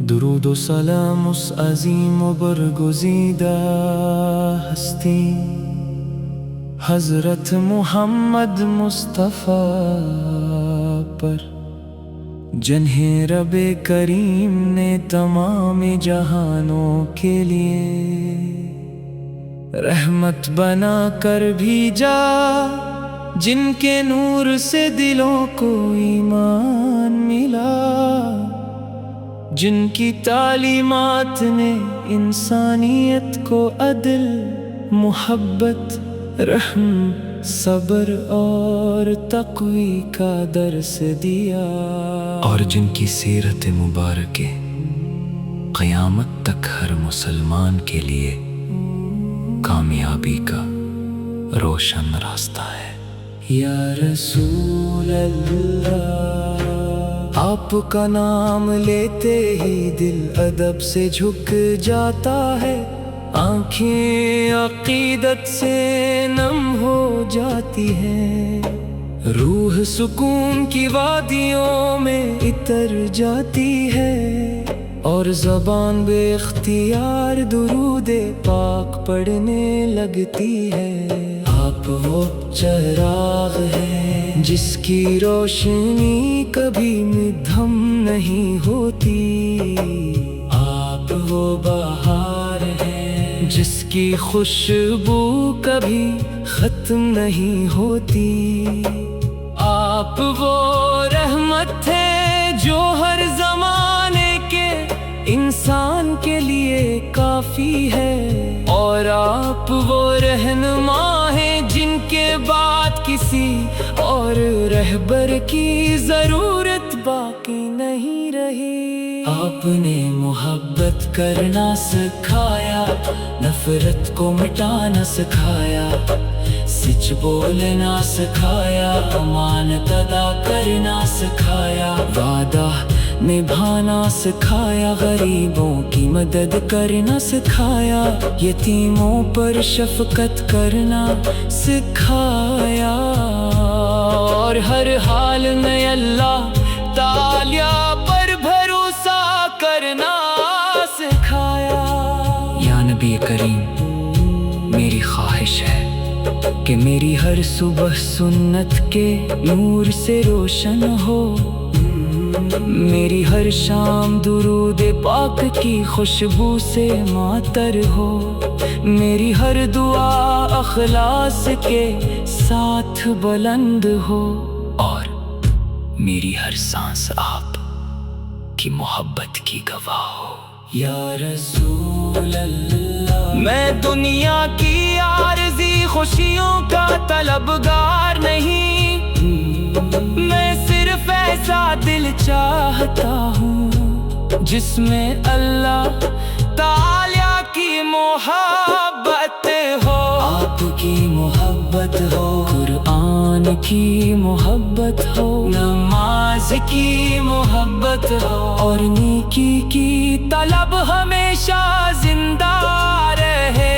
درود و سلام اس عظیم و برگزیدہ ہستی حضرت محمد مصطفیٰ پر، جنہیں رب کریم نے تمام جہانوں کے لیے رحمت بنا کر بھیجا، جن کے نور سے دلوں کو ایمان ملا، جن کی تعلیمات نے انسانیت کو عدل، محبت، رحم، صبر اور تقوی کا درس دیا، اور جن کی سیرت مبارکہ قیامت تک ہر مسلمان کے لیے کامیابی کا روشن راستہ ہے۔ یا رسول اللہ، آپ کا نام لیتے ہی دل ادب سے جھک جاتا ہے، آنکھیں عقیدت سے نم ہو جاتی ہیں، روح سکون کی وادیوں میں اتر جاتی ہے، اور زبان بے اختیار درود پاک پڑھنے لگتی ہے۔ آپ وہ چراغ ہیں جس کی روشنی کبھی مدھم نہیں ہوتی، آپ وہ بہار ہیں جس کی خوشبو کبھی ختم نہیں ہوتی، آپ وہ رحمت ہے جو ہر زمانے کے انسان کے لیے کافی ہے، اور آپ وہ رہنما ہیں جن کے بعد کسی اور رہبر کی ضرورت باقی نہیں رہی۔ آپ نے محبت کرنا سکھایا، نفرت کو مٹانا سکھایا، سچ بولنا سکھایا، امانت ادا کرنا سکھایا، وعدہ نبھانا سکھایا، غریبوں کی مدد کرنا سکھایا، یتیموں پر شفقت کرنا سکھایا، اور ہر حال میں اللہ تعالی پر بھروسہ کرنا سکھایا۔ یا نبی کریم، میری خواہش ہے کہ میری ہر صبح سنت کے نور سے روشن ہو، میری ہر شام درود پاک کی خوشبو سے معطر ہو، میری ہر دعا اخلاص کے ساتھ بلند ہو، اور میری ہر سانس آپ کی محبت کی گواہ ہو۔ یا رسول اللہ، میں دنیا کی عارضی خوشیوں کا طلبگار نہیں، میں صرف ایسا دل چاہتا ہوں جس میں اللہ تعالی کی محبت ہو، آپ کی محبت ہو، قرآن کی محبت ہو، نماز کی محبت ہو، اور نیکی کی طلب ہمیشہ زندہ رہے۔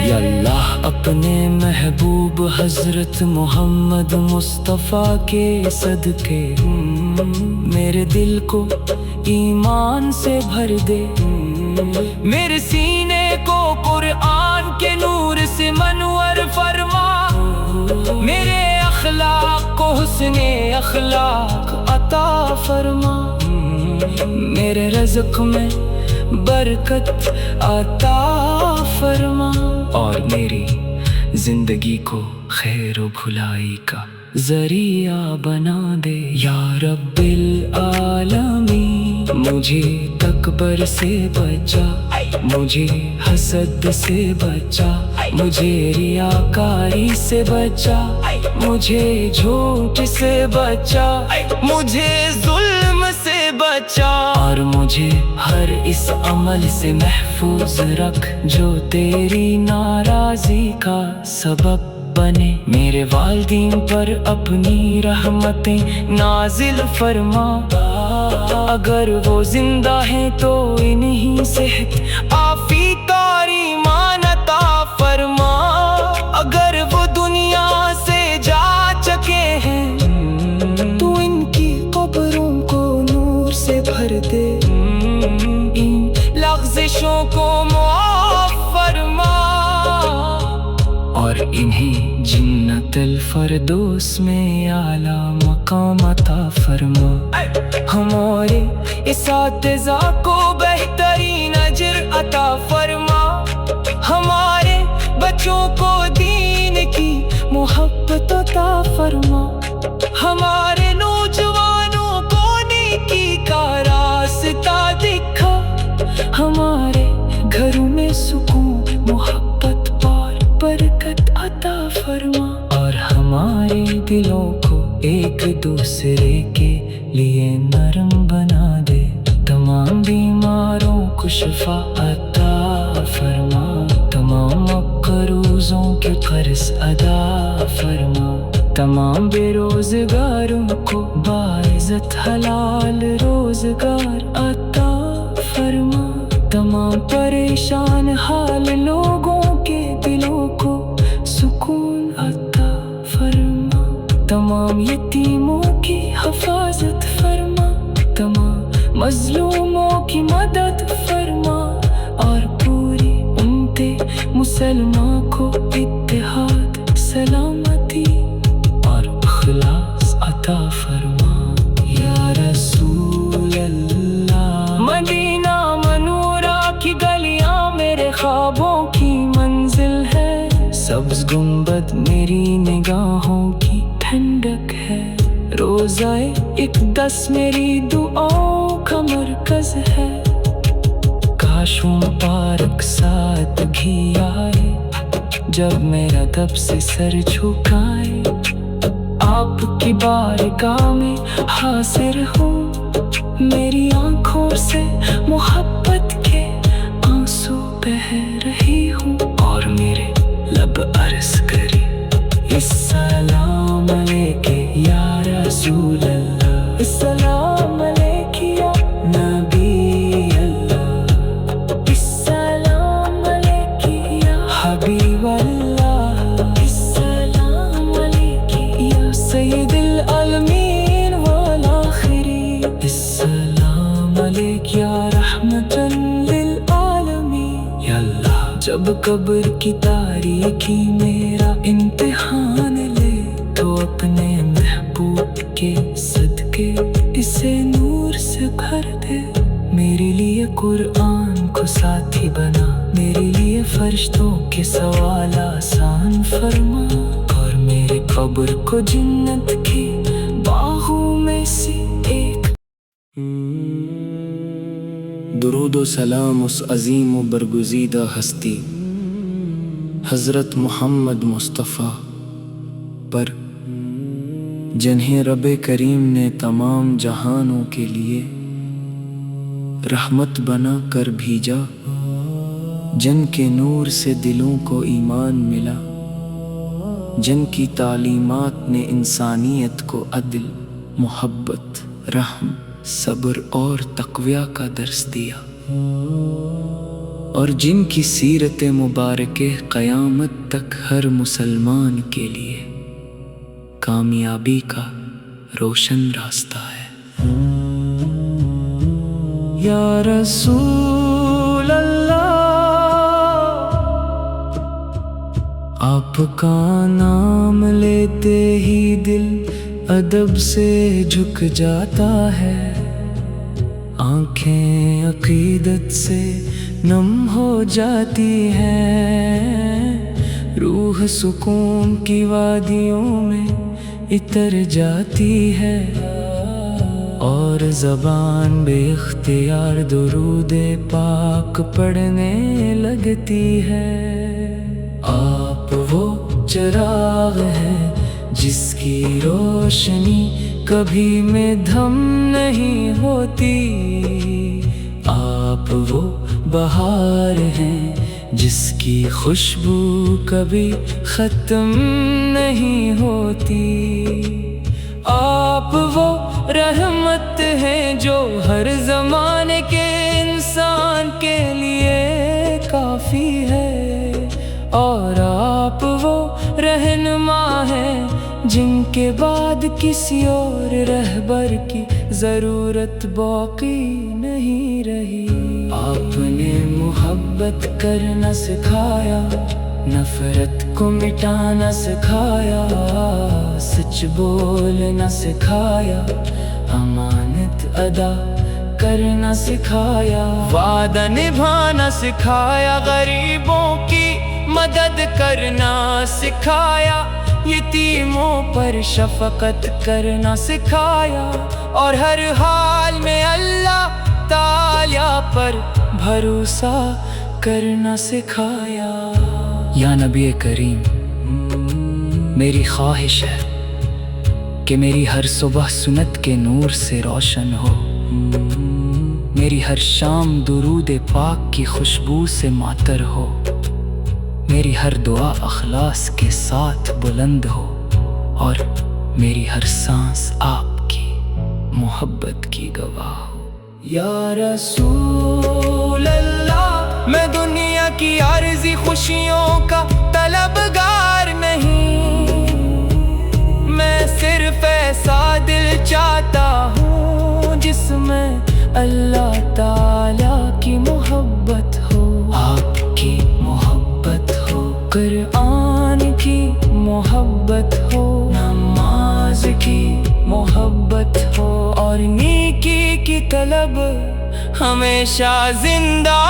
یا اللہ، اپنے محبوب حضرت محمد مصطفیٰ کے صدقے میرے دل کو ایمان سے بھر دے، میرے سینے کو قرآن کے نور سے منور فرما، میرے اخلاق کو حسن اخلاق عطا فرما، میرے رزق میں برکت عطا فرما، اور میری زندگی کو خیر و بھلائی کا ذریعہ بنا دے۔ یا رب العالمین، مجھے تکبر سے بچا، مجھے حسد سے بچا، مجھے ریاکاری سے بچا، مجھے جھوٹ سے بچا، مجھے ظلم سے بچا، اور مجھے ہر اس عمل سے محفوظ رکھ جو تیری ناراضی کا سبب بنے، میرے والدین پر اپنی رحمتیں نازل فرما، اگر وہ زندہ ہیں تو انہیں صحت عافیت اور ایمان عطا فرما، اگر وہ دنیا سے جا چکے ہیں تو ان کی قبروں کو نور کر دے، ان لغزشوں کو معاف فرما، اور انہیں جنت الفردوس میں اعلیٰ مقام عطا فرما۔ ہمارے اساتذہ کو بہترین اجر عطا فرما، ہمارے بچوں کو دین کی محبت عطا فرما، ہمارے نوجوانوں کو نیکی کا راستہ دکھا، ہمارے گھروں میں سکون، محبت اور برکت عطا فرما، اور ہمارے دلوں کو ایک دوسرے کے لیے نرم بنا دے، تمام بیماروں کو شفا عطا فرما، تمام قرضوں کے قرض ادا فرما، تمام بے روزگاروں کو باعزت حلال روزگار عطا فرما، تمام پریشان حال لوگوں کے دلوں کو سکون عطا فرما، تمام یتیموں کی حفاظت فرما، تمام مظلوموں کی مدد فرما، اور پوری امت مسلمہ کو اتحاد، سلامتی اور اخلاص عطا فرما۔ یا رسول اللہ، مدینہ منورہ کی گلیاں میرے خوابوں کی منزل ہے، سبز گنبد میری نگاہوں کی ٹھنڈک ہے، روزہ اقدس میری دعاؤں کا مرکز ہے، کاش وہ مبارک سادگی آئے جب میرا دب سے سر جھکائے، آپ کی بارگاہ میں حاضر ہوں، میری آنکھوں سے محبت کے آنسو بہہ رہی ہوں، اور میرے لب عرض کری السلام علیکہ یا رسول اللہ، السلام علیکہ یا نبی اللہ، السلام علیکہ یا حبیب اللہ، السلام علیکہ یا سید العالمین والآخرین، السلام علیکہ یا رحمۃ للعالمین۔ یا اللہ، جب قبر کی تاریکی میرا امتحان لے تو اپنے محبوب کے صدقے اسے نور سے بھر دے، میرے لیے قرآن کو ساتھی بنا، میرے لیے فرشتوں کے سوال آسان فرما، اور میرے قبر کو جنت کی باغوں میں سے ایک۔ درود و سلام اس عظیم و برگزیدہ ہستی حضرت محمد مصطفیٰ پر، جنہیں رب کریم نے تمام جہانوں کے لیے رحمت بنا کر بھیجا، جن کے نور سے دلوں کو ایمان ملا، جن کی تعلیمات نے انسانیت کو عدل، محبت، رحم، صبر اور تقوی کا درس دیا، اور جن کی سیرت مبارکہ قیامت تک ہر مسلمان کے لیے کامیابی کا روشن راستہ ہے۔ یا رسول اللہ، آپ کا نام لیتے ہی دل ادب سے جھک جاتا ہے، آنکھیں عقیدت سے نم ہو جاتی ہیں، روح سکون کی وادیوں میں اتر جاتی ہے، اور زبان بے اختیار درود پاک پڑھنے لگتی ہے۔ آپ وہ چراغ ہیں جس کی روشنی کبھی میں دھم نہیں ہوتی، آپ وہ بہار ہیں جس کی خوشبو کبھی ختم نہیں ہوتی، آپ وہ رحمت ہیں جو ہر زمانے کے انسان کے لیے کافی ہے، اور آپ وہ رہنما ہیں جن کے بعد کسی اور رہبر کی ضرورت باقی نہیں رہی۔ آپ نے محبت کرنا سکھایا، نفرت کو مٹانا سکھایا، سچ بولنا سکھایا، امانت ادا کرنا سکھایا، وعدہ نبھانا سکھایا، غریبوں کی مدد کرنا سکھایا، یتیموں پر شفقت کرنا سکھایا، اور ہر حال میں اللہ تعالی پر بھروسہ کرنا سکھایا۔ یا نبی کریم، میری خواہش ہے کہ میری ہر صبح سنت کے نور سے روشن ہو، میری ہر شام درود پاک کی خوشبو سے معطر ہو، میری ہر دعا اخلاص کے ساتھ بلند ہو، اور میری ہر سانس آپ کی محبت کی گواہ ہو۔ یا رسول اللہ، میں دنیا کی عارضی خوشیوں کا طلبگار نہیں، میں صرف ایسا دل چاہتا ہوں جس میں اللہ تعالی کی محبت ہو، آپ کی محبت ہو، قرآن کی محبت ہو، نماز کی محبت ہو، اور نیکی کی طلب ہمیشہ زندہ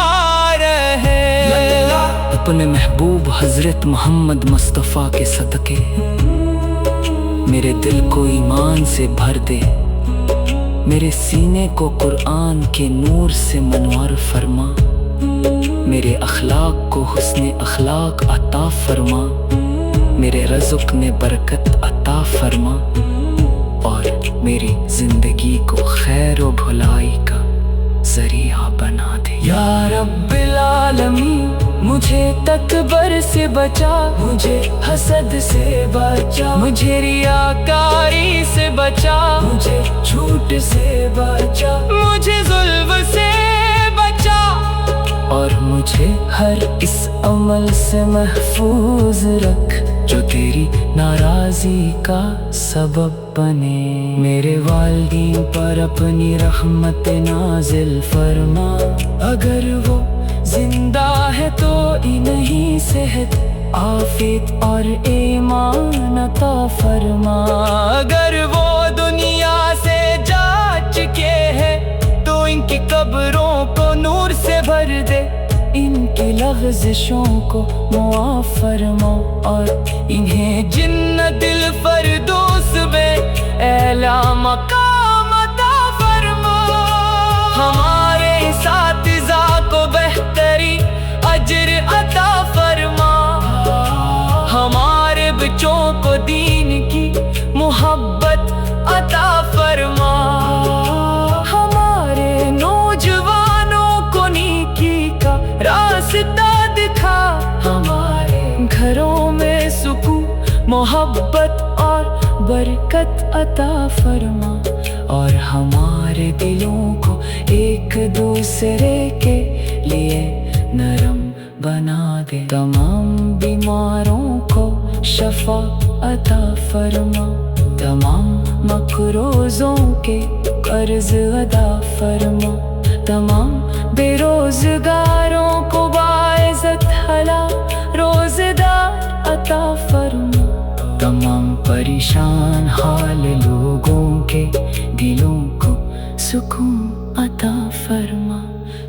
رہے۔ اپنے محبوب حضرت محمد مصطفیٰ کے صدقے میرے دل کو ایمان سے بھر دے، میرے سینے کو قرآن کے نور سے منور فرما، میرے اخلاق کو حسن اخلاق عطا فرما، میرے رزق میں برکت عطا فرما، اور میری زندگی کو خیر و بھلائی کا ذریعہ بنا دے۔ یا رب العالمین، مجھے تکبر سے بچا، مجھے حسد سے بچا، مجھے ریاکاری سے بچا، مجھے جھوٹ سے بچا، مجھے ظلم سے بچا، اور مجھے ہر اس عمل سے محفوظ رکھ جو تیری ناراضی کا سبب بنے۔ میرے والدین پر اپنی رحمت نازل فرما، اگر وہ زندہ ہے تو انہیں صحت عافیت اور ایمان عطا فرما، اگر وہ دنیا سے جا چکے ہیں تو ان کی قبروں کو نور سے بھر دے، ان کی لغزشوں کو معاف فرما، اور انہیں جنت الفردوس میں اعلیٰ مقام عطا فرما۔ ہمارے اساتذہ کو بہتری اجر عطا فرما، ہمارے بچوں کو دین کی محبت عطا فرما، ہمارے نوجوانوں کو نیکی کا راستہ دکھا، ہمارے گھروں میں سکون محبت اور برکت عطا فرما، اور ہمارے دلوں کو ایک دوسرے کے لیے نرم بنا دے، تمام بیماروں کو شفا عطا فرما، تمام مقروضوں کے قرض ادا فرما، تمام بے روزگاروں کو باعزت حلال روزگار عطا فرما، تمام پریشان حال لوگوں کے دلوں کو سکون عطا فرما،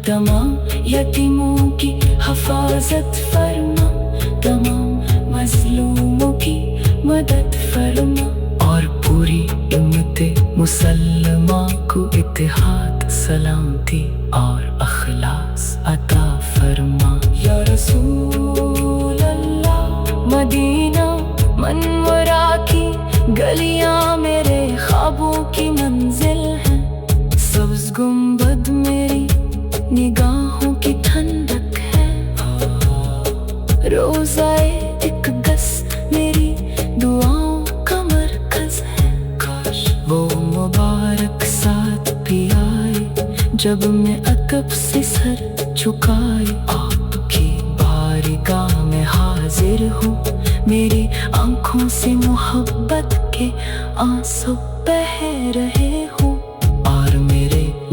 تمام یتیموں کی حفاظت فرما، تمام مظلوموں کی مدد فرما، اور پوری امت مسلمہ کو اتحاد، سلامتی اور اخلاص عطا فرما۔ یا رسول اللہ، مدینہ منورہ کی گلیاں میرے خوابوں کی منزل ہیں، سبز گنبد میری نگاہوں کی ٹھنڈک ہے، روزائے اقدس میری دعاؤں کا مرکز ہے، کاش وہ مبارک ساتھ بھی آئے جب میں عقب سے سر جھکائے آپ کی بارگاہ میں حاضر ہوں، میری آنکھوں سے محبت کے آنسو بہہ رہے ہوں،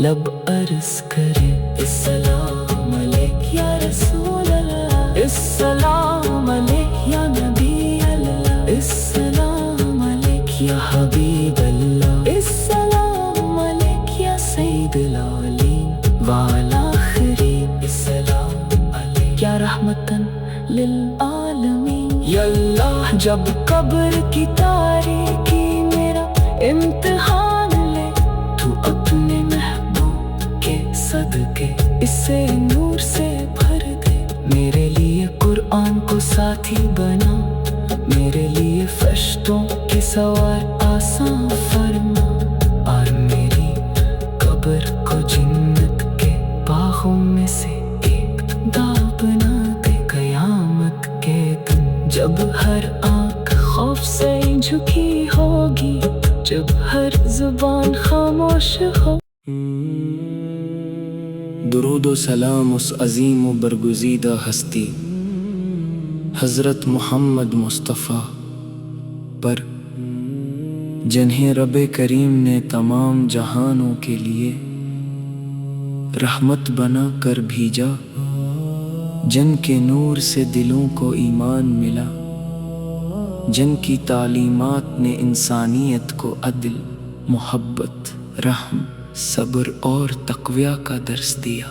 لب عرض کرے السلام علیک یا رسول اللہ، السلام علیک یا نبی اللہ، السلام علیک یا حبیب اللہ، السلام علیک یا سید العالمین والآخرین، السلام علیک یا رحمتاً للعالمین۔ یا اللہ جب قبر کی تاریکی میرا امتحان لے، تو اپنے محبوب کے صدقے اسے نور سے بھر دے، میرے لیے قرآن کو ساتھی بنا، میرے لیے فرشتوں کے سوار آسان فرما، اور میری قبر کو جنت کے باغوں میں سے ایک گاہ بنا دے، قیامت کے دن جب ہر آنکھ خوف سے جھکی ہوگی، جب ہر زبان خاموش ہو۔ درود و سلام اس عظیم و برگزیدہ ہستی حضرت محمد مصطفیٰ پر، جنہیں رب کریم نے تمام جہانوں کے لیے رحمت بنا کر بھیجا، جن کے نور سے دلوں کو ایمان ملا، جن کی تعلیمات نے انسانیت کو عدل، محبت، رحم، صبر اور تقوی کا درس دیا،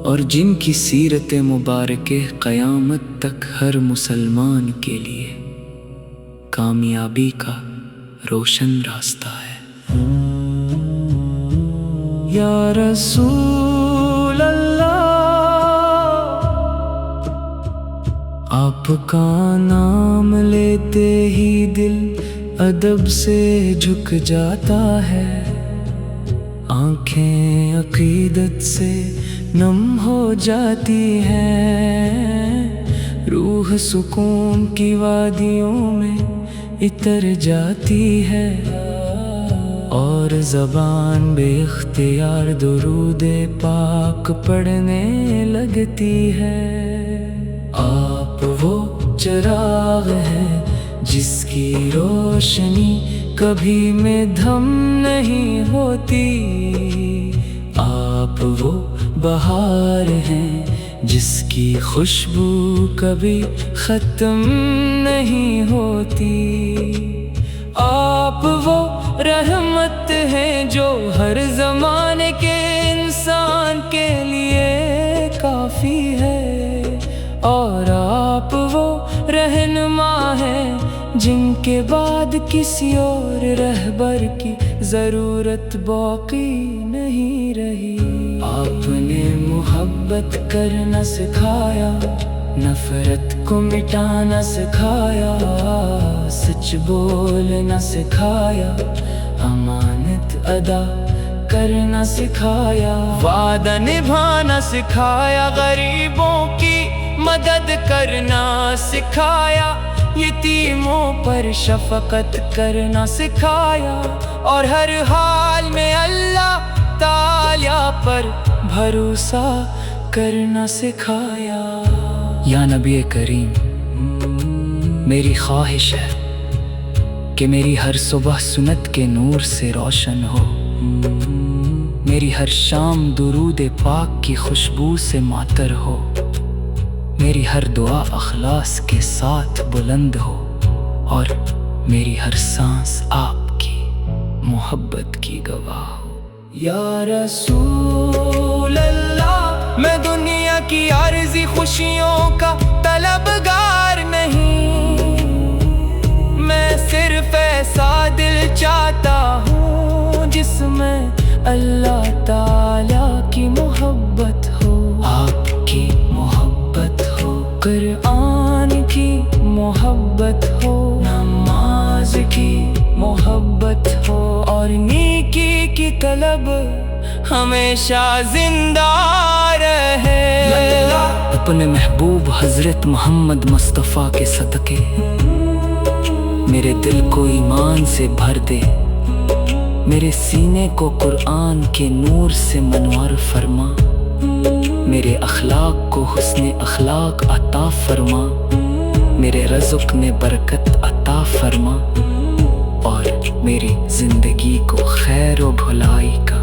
اور جن کی سیرت مبارکہ قیامت تک ہر مسلمان کے لیے کامیابی کا روشن راستہ ہے۔ یا رسول اللہ، آپ کا نام لیتے ہی دل ادب سے جھک جاتا ہے، آنکھیں عقیدت سے نم ہو جاتی ہیں، روح سکون کی وادیوں میں اتر جاتی ہے، اور زبان بے اختیار درود پاک پڑھنے لگتی ہے۔ آپ وہ چراغ ہیں جس کی روشنی کبھی میں دھم نہیں ہوتی، آپ وہ بہار ہیں جس کی خوشبو کبھی ختم نہیں ہوتی، آپ وہ رحمت ہیں جو ہر زمانے کے انسان کے لیے کافی ہے، اور آپ وہ رہنما ہیں جن کے بعد کسی اور رہبر کی ضرورت باقی نہیں رہی۔ آپ نے محبت کرنا سکھایا، نفرت کو مٹانا سکھایا، سچ بولنا سکھایا، امانت ادا کرنا سکھایا، وعدہ نبھانا سکھایا، غریبوں کی مدد کرنا سکھایا، یتیموں پر شفقت کرنا سکھایا، اور ہر حال میں اللہ تعالی پر بھروسہ کرنا سکھایا۔ یا نبی کریم، میری خواہش ہے کہ میری ہر صبح سنت کے نور سے روشن ہو، میری ہر شام درود پاک کی خوشبو سے معطر ہو، میری ہر دعا اخلاص کے ساتھ بلند ہو، اور میری ہر سانس آپ کی محبت کی گواہ ہو۔ یا رسول اللہ، میں دنیا کی عارضی خوشیوں کا طلبگار نہیں، میں صرف ایسا دل چاہتا ہوں جس میں اللہ تعالی کی محبت ہو، آپ کی محبت ہو، قرآن کی محبت ہو، نماز کی محبت ہو، اور نیکی کی طلب ہمیشہ زندہ رہے۔ اپنے محبوب حضرت محمد مصطفیٰ کے صدقے میرے دل کو ایمان سے بھر دے، میرے سینے کو قرآن کے نور سے منور فرما، میرے اخلاق کو حسن اخلاق عطا فرما، میرے رزق میں برکت عطا فرما، اور میری زندگی کو خیر و بھلائی کا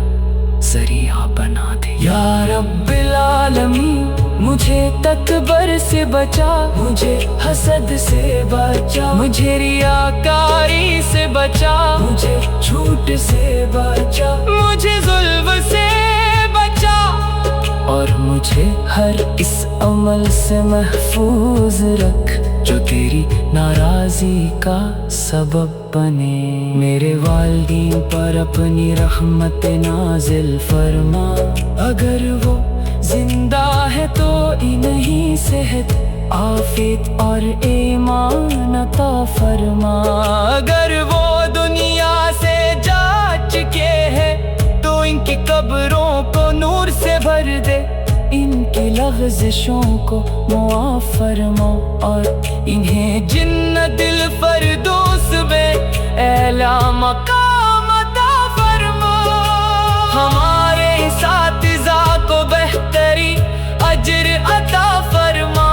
مجھے تکبر سے بچا، مجھے حسد سے بچا، مجھے ریاکاری سے بچا، مجھے جھوٹ سے بچا، مجھے ظلم سے بچا، اور مجھے ہر اس عمل سے محفوظ رکھ جو تیری ناراضی کا سبب بنے۔ میرے والدین پر اپنی رحمت نازل فرما، اگر وہ زندہ ہے تو انہیں صحت، عافیت اور ایمان عطا فرما، اگر وہ دنیا سے جا چکے ہیں تو ان کی قبروں کو نور سے بھر دے، ان کی لغزشوں کو معاف فرما، اور انہیں جنت الفردوس میں اعلی مقام عطا فرما۔ ہمارے اساتذہ کو بہترین اجر عطا فرما،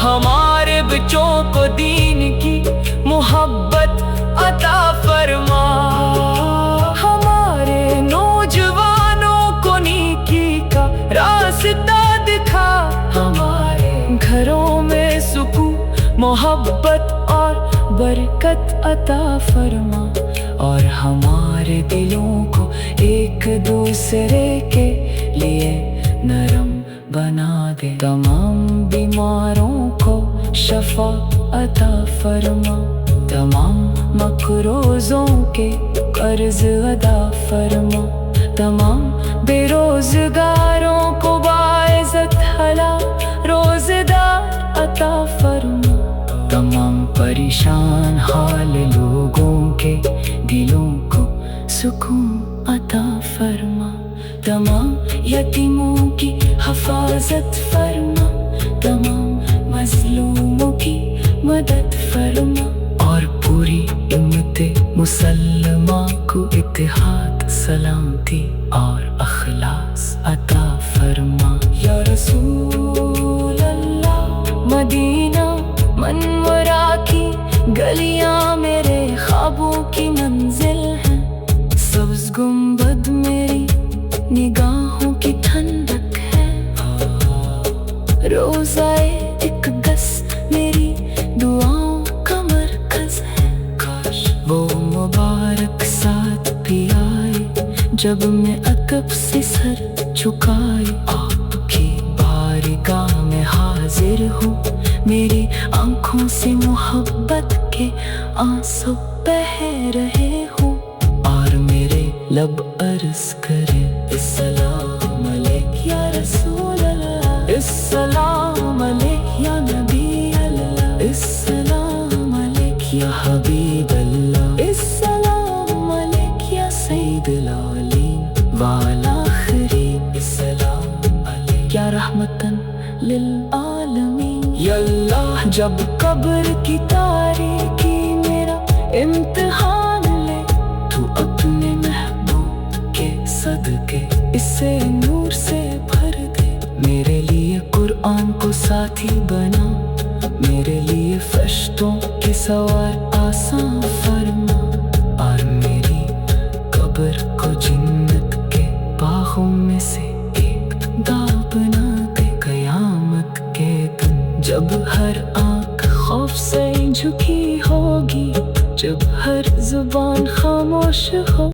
ہمارے بچوں کو دین کی محبت عطا فرما، ہمارے نوجوانوں کو نیکی کا راستہ دکھا، ہمارے گھروں میں سکون، محبت اور برکت عطا فرما، اور ہمارے دلوں کو ایک دوسرے کے لیے نرم بنا دے، تمام بیماروں کو شفا عطا فرما، تمام مقروضوں کے قرض ادا فرما، تمام بے روزگاروں کو باعزت حلال روزگار عطا فرما، تمام پریشان حال لوگوں کے دلوں کو سکون عطا فرما، تمام یتیموں کی حفاظت فرما، تمام مظلوموں کی مدد فرما، اور پوری امت مسلمہ کو اتحاد، سلامتی اور اخلاص عطا فرما۔ یا رسول اللہ، مدینہ منورہ کی گلیاں میرے خوابوں کی منزل ہیں، سبز گنبد میری نگاہوں کی ٹھنڈک ہے، روزہ اقدس میری دعاؤں کا مرکز ہے، کاش وہ مبارک ساتھ بھی آئے جب میں ادب سے سر جھکائے آپ کی بارگاہ میں حاضر ہوں، میری آنکھوں سے محبت کے آنسو بہہ رہے ہوں، اور میرے لب عرض کرے السلام علیک یا رسول اللہ، السلام علیک یا نبی اللہ، السلام علیک یا حبیب اللہ، السلام علیک یا سید العالمین والآخرین، السلام علیک یا رحمتاً للعالمین۔ یا اللہ، جب قبر کی تاریکی میرا امتحان لے، تو اپنے محبوب کے صدقے اسے نور سے بھر دے، میرے لیے قرآن کو ساتھی بنا، میرے لیے فرشتوں کے سوار آسان فرما، اور میری قبر کو جنت کے باغوں میں سے ایک گاہ بنا دے، قیامت کے دن جب ہر آنکھ خوف سے جھکی ہوگی، جب ہر زبان خاموش ہو